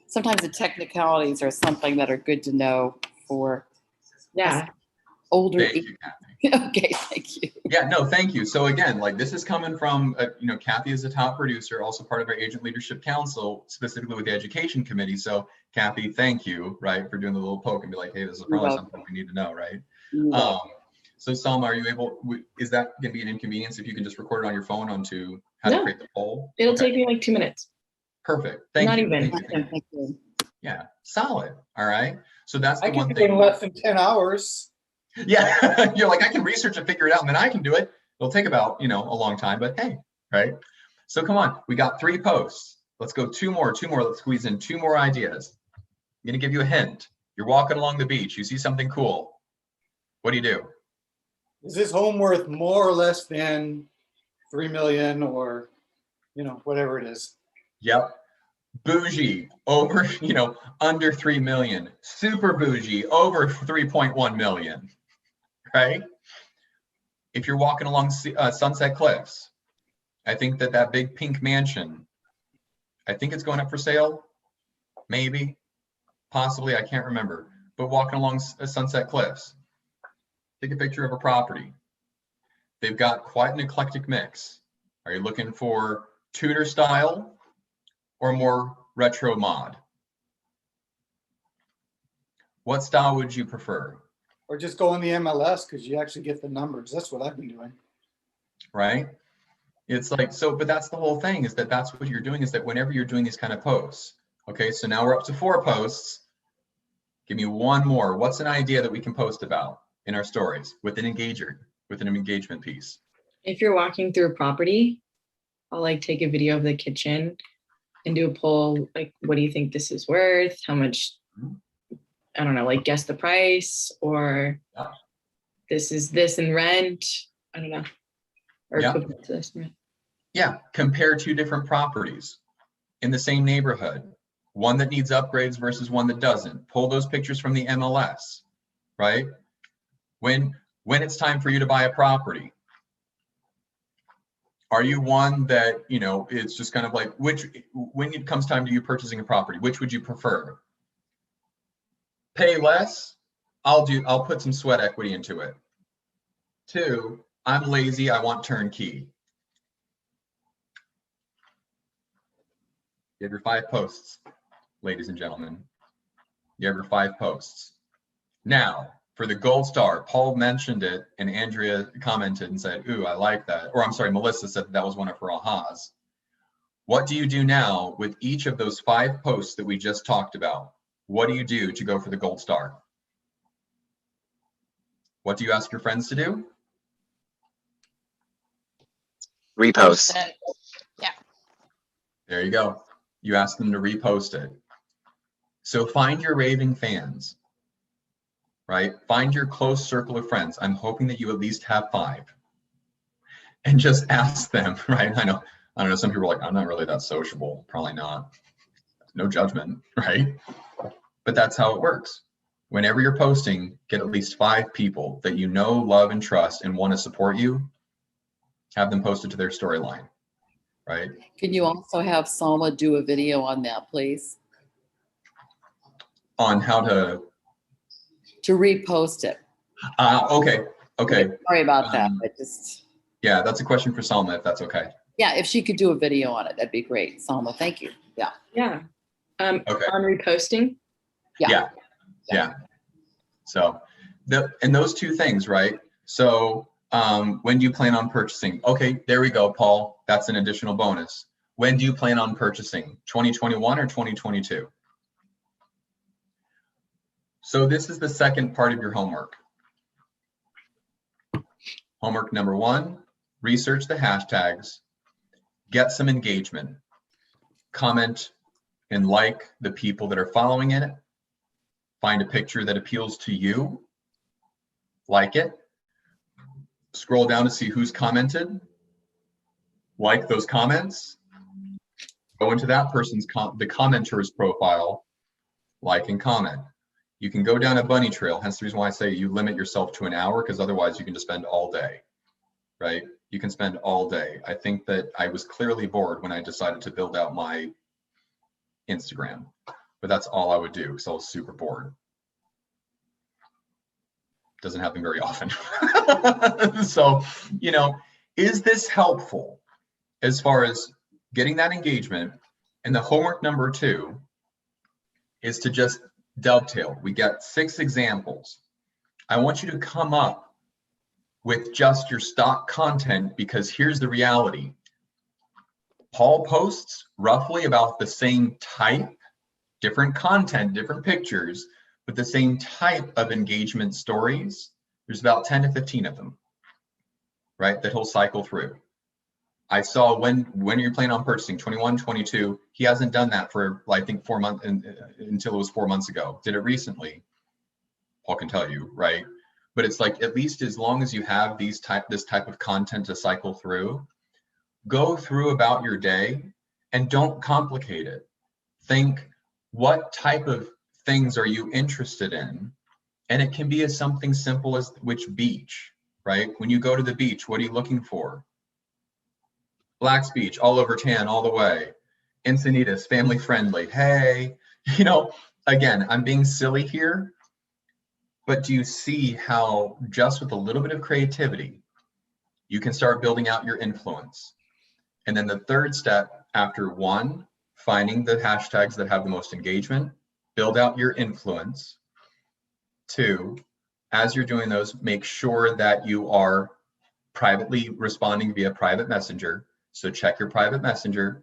Sometimes the technicalities are something that are good to know for older. Thank you, Kathy. Okay, thank you. Yeah, no, thank you. So again, like this is coming from, Kathy is a top producer, also part of our Agent Leadership Council, specifically with the Education Committee. So Kathy, thank you, right, for doing the little poke and be like, hey, this is probably something we need to know, right? So Salma, are you is that going to be an inconvenience if you can just record it on your phone onto how to create the poll? It'll take me like 2 minutes. Perfect. Thank you. Not even. Thank you. Yeah, solid. All right. So that's the I can one do it in thing. less than 10 hours. Yeah. You're like, I can research and figure it out and then I can do it. It'll take about, a long time, but hey, right? So come on, we got 3 posts. Let's go 2 more. Let's squeeze in 2 more ideas. I'm going to give you a hint. You're walking along the beach. You see something cool. What do? Is this home worth more or less than 3 million or, whatever it is? Yep. Bougie over, under 3 million. Super bougie over 3.1 million, right? If you're walking along Sunset Cliffs, I think that big pink mansion, I think it's going up for sale. Maybe, possibly, I can't remember. But walking along Sunset Cliffs, take a picture of a property. They've got quite an eclectic mix. Are you looking for Tudor style or more retro mod? What style would you prefer? Or just go on the MLS because you actually get the numbers. That's what I've been doing. Right? It's like, so, but that's the whole thing, is that's what you're doing, is that whenever you're doing these kind of posts, okay, so now we're up to 4 posts. Give me 1 more. What's an idea that we can post about in our stories with an engagement piece? If you're walking through a property, I'll take a video of the kitchen and do a poll. What do you think this is worth? How much? I don't know, guess the price, or this is this in rent. I don't know. Or equivalent to this in rent. Yeah, compare 2 different properties in the same neighborhood. One that needs upgrades versus one that doesn't. Pull those pictures from the MLS, right? When it's time for you to buy a property, are you one that, it's just kind of like, when it comes time to you purchasing a property, which would you prefer? Pay less, I'll put some sweat equity into it. 2, I'm lazy, I want turnkey. You have your 5 posts, ladies and gentlemen. You have your 5 posts. Now, for the gold star, Paul mentioned it and Andrea commented and said, ooh, I like that. Or I'm sorry, Melissa said that was one of her ahas. What do you do now with each of those 5 posts that we just talked about? What do you do to go for the gold star? What do you ask your friends to do? Repost. Yeah. There you go. You ask them to repost it. So find your raving fans, right? Find your close circle of friends. I'm hoping that you at least have 5. And just ask them, right? I don't know, some people are like, I'm not really that sociable. Probably not. No judgment, right? But that's how it works. Whenever you're posting, get at least 5 people that you know, love, and trust and want to support you. Have them post it to their storyline, right? Can you also have Salma do a video on that, please? On how to repost it. Okay. Sorry about that, but just. Yeah, that's a question for Salma, if that's okay. Yeah, if she could do a video on it, that'd be great. Salma, thank you. Yeah. Yeah. Okay. On reposting. Yeah. So and those 2 things, right? So when do you plan on purchasing? Okay, there we go, Paul. That's an additional bonus. When do you plan on purchasing? 2021 or 2022? So this is the second part of your homework. Homework number 1, research the hashtags, get some engagement, comment and like the people that are following it, find a picture that appeals to you, like it, scroll down to see who's commented, like those comments, go into that person's, the commenter's profile, like and comment. You can go down a bunny trail, hence the reason why I say you limit yourself to an hour, because otherwise you can just spend all day, right? You can spend all day. I think that I was clearly bored when I decided to build out my Instagram, but that's all I would do because I was super bored. Doesn't happen very often. So, is this helpful as far as getting that engagement? And the homework number 2 is to just dovetail. We got 6 examples. I want you to come up with just your stock content, because here's the reality. Paul posts roughly about the same type different content, different pictures, but the same type of engagement stories, there's about 10 to 15 of them, right? That he'll cycle through. I saw when you're planning on purchasing 21, 22, he hasn't done that for, I think, 4 months until it was 4 months ago. Did it recently? Paul can tell you, right? But it's like, at least as long as you have this type of content to cycle through, go through about your day and don't complicate it. Think, what type of things are you interested in? And it can be as something simple as which beach, right? When you go to the beach, what are you looking for? Black's Beach, all over tan, all the way. Encinitas, family friendly. Hey, you know, again, I'm being silly here, but do you see how just with a little bit of creativity, you can start building out your influence? And then the third step, after one, finding the hashtags that have the most engagement, build out your influence. Two, as you're doing those, make sure that you are privately responding via private messenger. So check your private messenger,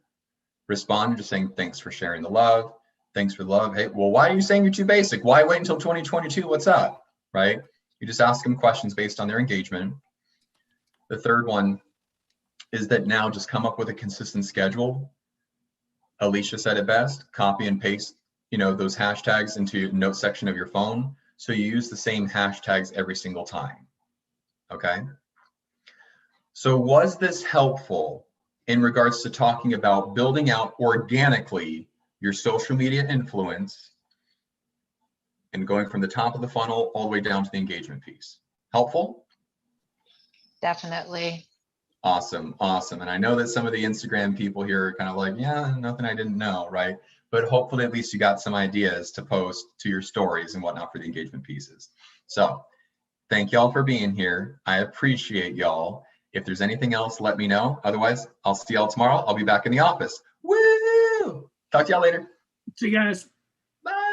respond just saying, thanks for sharing the love. Thanks for the love. Hey, well, why are you saying you're too basic? Why wait until 2022? What's up, right? You just ask them questions based on their engagement. The third one is that now just come up with a consistent schedule. Alicia said it best, copy and paste, you know, those hashtags into your note section of your phone. So you use the same hashtags every single time, okay? So was this helpful in regards to talking about building out organically your social media influence and going from the top of the funnel all the way down to the engagement piece? Helpful? Definitely. Awesome, awesome. And I know that some of the Instagram people here are kind of like, yeah, nothing I didn't know, right? But hopefully at least you got some ideas to post to your stories and whatnot for the engagement pieces. So thank y'all for being here. I appreciate y'all. If there's anything else, let me know. Otherwise, I'll see y'all tomorrow. I'll be back in the office. Woo! Talk to y'all later. See you guys.